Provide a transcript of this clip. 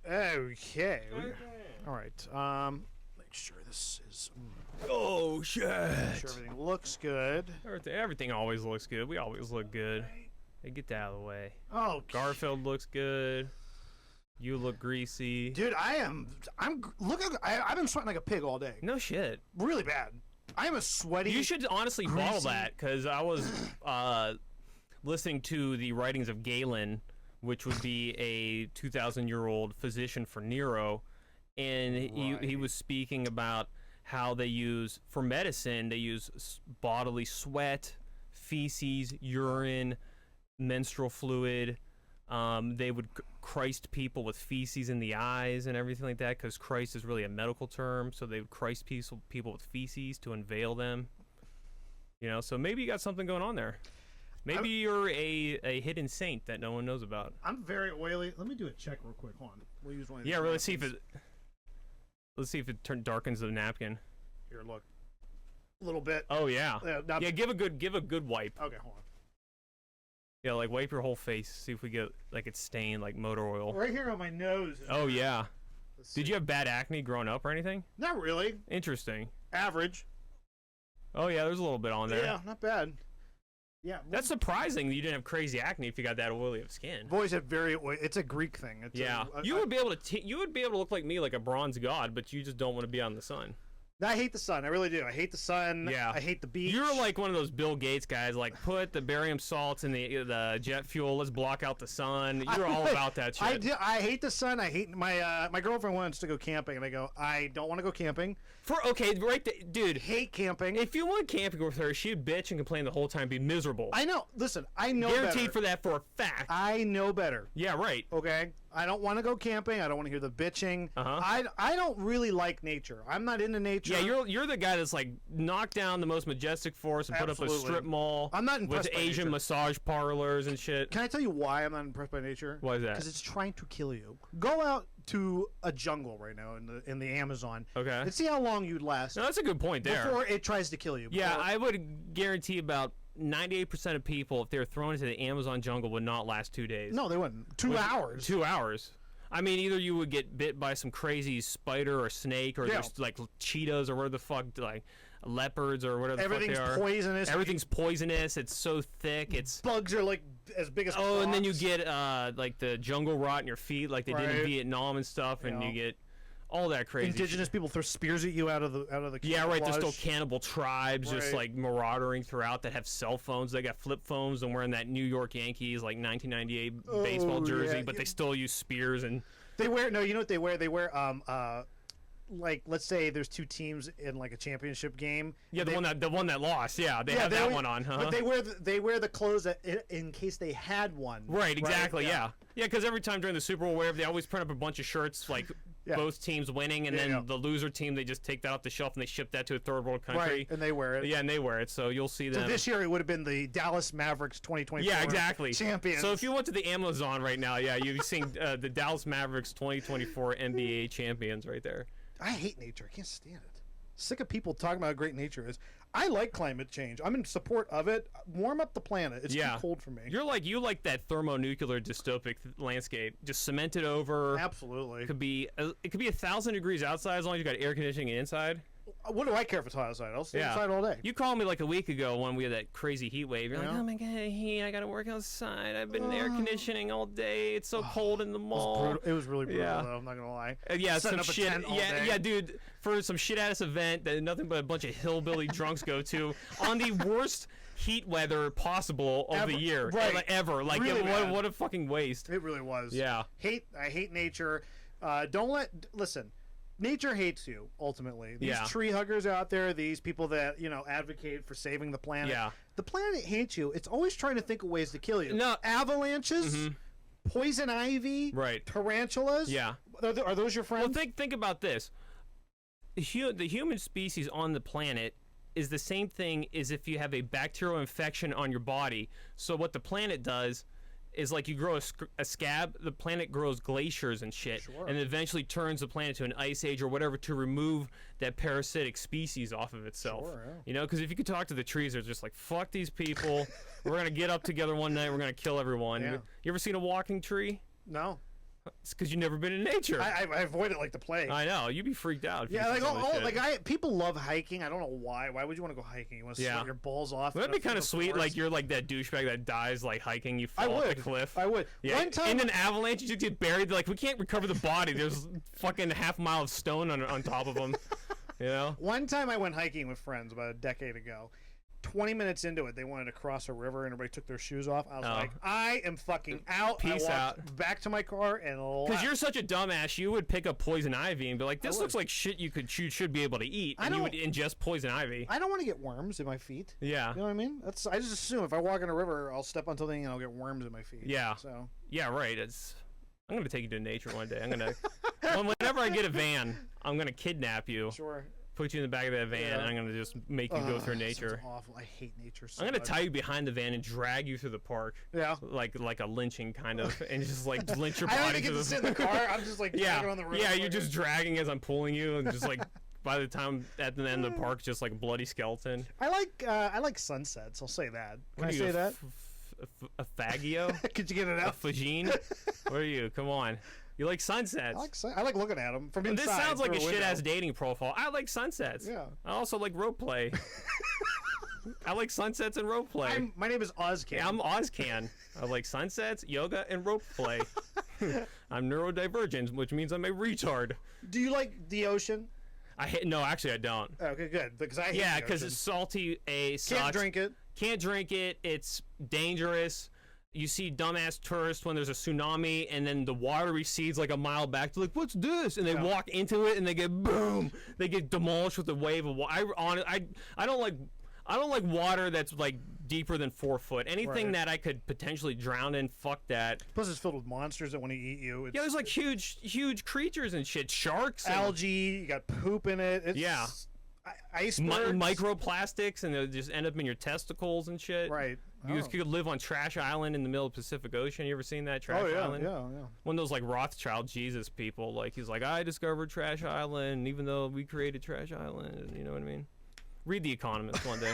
Okay. All right. Make sure this is. Oh shit! Make sure everything looks good. Everything always looks good. We always look good. Hey, get that out of the way. Oh, Garfield looks good. You look greasy. Dude, I'm looking. I've been sweating like a pig all day. No shit. Really bad. I am a sweaty. You should honestly bottle that, because I was listening to the writings of Galen, which would be a 2,000-year-old physician for Nero, and he was speaking about how they use, for medicine, they use bodily sweat, feces, urine, menstrual fluid. They would Christ people with feces in the eyes and everything like that, because Christ is really a medical term, so they would Christ people with feces to unveil them. You know, so maybe you got something going on there. Maybe you're a hidden saint that no one knows about. I'm very oily. Let me do a check real quick. Hold on. We'll use one of these. Yeah, let's see if it darkens the napkin. Here, look. A little bit. Oh yeah. Yeah, give a good wipe. Okay, hold on. Yeah, like wipe your whole face. See if we get like it's stained like motor oil. Right here on my nose. Oh yeah. Did you have bad acne growing up or anything? Not really. Interesting. Average. Oh yeah, there's a little bit on there. Yeah, not bad. Yeah. That's surprising that you didn't have crazy acne if you got that oily of skin. I've always had very oily. It's a Greek thing. It's you would be able to look like me, like a bronze god, but you just don't want to be on the sun. I hate the sun. I really do. I hate the sun. Yeah. I hate the beach. You're like one of those Bill Gates guys, like put the barium salts in the jet fuel. Let's block out the sun. You're all about that shit. I hate the sun. I hate my girlfriend wants to go camping, and I go, I don't want to go camping. Dude. Hate camping. If you went camping with her, she'd bitch and complain the whole time, be miserable. I know. Listen, I know Guaranteed better. for that for a fact. I know better. Yeah, right. Okay. I don't want to go camping. I don't want to hear the bitching. I don't really like nature. I'm not into nature. Yeah, you're the guy that's like knock down the most majestic forest and put up a strip mall. I'm not impressed with by Asian nature. Massage parlors and shit. Can I tell you why I'm not impressed by nature? Why is that? Because it's trying to kill you. Go out to a jungle right now in the Amazon. Okay. And see how long you'd last. No, that's a good point there. Before it tries to kill you. Yeah, I would guarantee about 98% of people, if they were thrown into the Amazon jungle, would not last 2 days. No, they wouldn't. 2 hours. 2 hours. I mean, either you would get bit by some crazy spider or snake, or there's like cheetahs or whatever the fuck, like leopards or whatever the fuck they are. Everything's poisonous. Everything's poisonous. It's so thick. It's bugs are like as big as frogs. And then you get like the jungle rot in your feet, like they did in Vietnam and stuff, and you get all that crazy. Indigenous people throw spears at you out of the yeah, right. There's still cannibal tribes just like marauding throughout that have cell phones. They got flip phones and wearing that New York Yankees like 1998 baseball jersey, but they still use spears and they wear. No, you know what they wear? They wear like let's say there's two teams in like a championship game. Yeah, the one that lost. Yeah, they have that one on. Huh? But they wear the clothes that in case they had one. Right. Exactly. Right? Yeah. Because every time during the Super Bowl, wherever they always print up a bunch of shirts like. Both teams winning, and then the loser team, they just take that off the shelf and they ship that to a third world country. Right, and they wear it. Yeah, and they wear it, so you'll see them. So this year it would have been the Dallas Mavericks 2024 champions. So if you went to the Amazon right now, you'd be seeing the Dallas Mavericks 2024 NBA champions right there. I hate nature. I can't stand it. Sick of people talking about how great nature is. I like climate change. I'm in support of it. Warm up the planet. It's too cold for me. You like that thermonuclear dystopic landscape, just cemented over. Absolutely. It could be 1,000 degrees outside as long as you got air conditioning inside. What do I care if it's hot outside? I'll stay inside all day. You called me like a week ago when we had that crazy heat wave. You're like, oh my god, I got to work outside. I've been air conditioning all day. It's so cold in the mall. It was really brutal, though. I'm not gonna lie. Some shit. Dude, for some shit ass event that nothing but a bunch of hillbilly drunks go to on the worst heat weather possible of the year, ever. Like, really what a fucking waste. It really was. Yeah. I hate nature. Listen. Nature hates you, ultimately. These tree huggers out there, these people that, advocate for saving the planet. Yeah. The planet hates you. It's always trying to think of ways to kill you. No. Avalanches, poison ivy, tarantulas. Yeah. Are those your friends? Well, think about this. The human species on the planet is the same thing as if you have a bacterial infection on your body. So what the planet does is like you grow a scab, the planet grows glaciers and shit, and eventually turns the planet to an ice age or whatever to remove that parasitic species off of itself. Because if you could talk to the trees, they're just like, fuck these people. We're going to get up together one night, we're going to kill everyone. You ever seen a walking tree? No. It's because you've never been in nature. I avoid it like the plague. I know. You'd be freaked out. If Yeah, you like people love hiking. I don't know why. Why would you want to go hiking? You want to sweat your balls off? That'd be kind of sweet. Like you're like that douchebag that dies like hiking. You fall off the cliff. I would. Yeah. One time in an avalanche, you just get buried. Like we can't recover the body. There's fucking half a mile of stone on top of them. You know. One time I went hiking with friends about a decade ago. 20 minutes into it, they wanted to cross a river, and everybody took their shoes off. I was like, I am fucking out. Peace out. Back to my car and left. Because you're such a dumbass, you would pick up poison ivy and be like, this looks like shit you should be able to eat, and you would ingest poison ivy. I don't want to get worms in my feet. Yeah. You know what I mean? I just assume if I walk in a river, I'll step on something and I'll get worms in my feet. Yeah. So. Yeah, right. I'm going to take you to nature one day. Whenever I get a van, I'm going to kidnap you. Sure. Put you in the back of that van, and I'm gonna just make you go through nature. Sounds awful. I hate nature so I'm gonna much. tie you behind the van and drag you through the park. Yeah. Like a lynching kind of, and just like lynch your I body. don't even get to sit in the car. I'm just like dragging on the road. Yeah, you're just dragging as I'm pulling you, and just like by the time at the end of the park, just like a bloody skeleton. I like sunsets. I'll say that. Can I say that? A fagio? Could you get it out? A fagine? What are you? Come on. You like sunsets. I like looking at them from inside. This sounds like a shit-ass dating profile. I like sunsets. Yeah. I also like rope play. I like sunsets and rope play. My name is Ozcan. Yeah, I'm Ozcan. I like sunsets, yoga, and rope play. I'm neurodivergent, which means I'm a retard. Do you like the ocean? No, actually, I don't. Okay, good. Because because it's salty. Sucks. Can't drink it. Can't drink it. It's dangerous. You see dumbass tourists when there's a tsunami, and then the water recedes like a mile back. They're like, "What's this?" And they walk into it, and they get boom. They get demolished with a wave of water. I don't like water that's like deeper than 4 foot. Anything that I could potentially drown in, fuck that. Plus, it's filled with monsters that want to eat you. Yeah, there's like huge creatures and shit. Sharks, algae. You got poop in it. Icebergs. Microplastics, and they'll just end up in your testicles and shit. Right. You could live on Trash Island in the middle of the Pacific Ocean. You ever seen that Trash Island? Yeah. One of those like Rothschild Jesus people. Like he's like, I discovered Trash Island, even though we created Trash Island. You know what I mean? Read The Economist one day.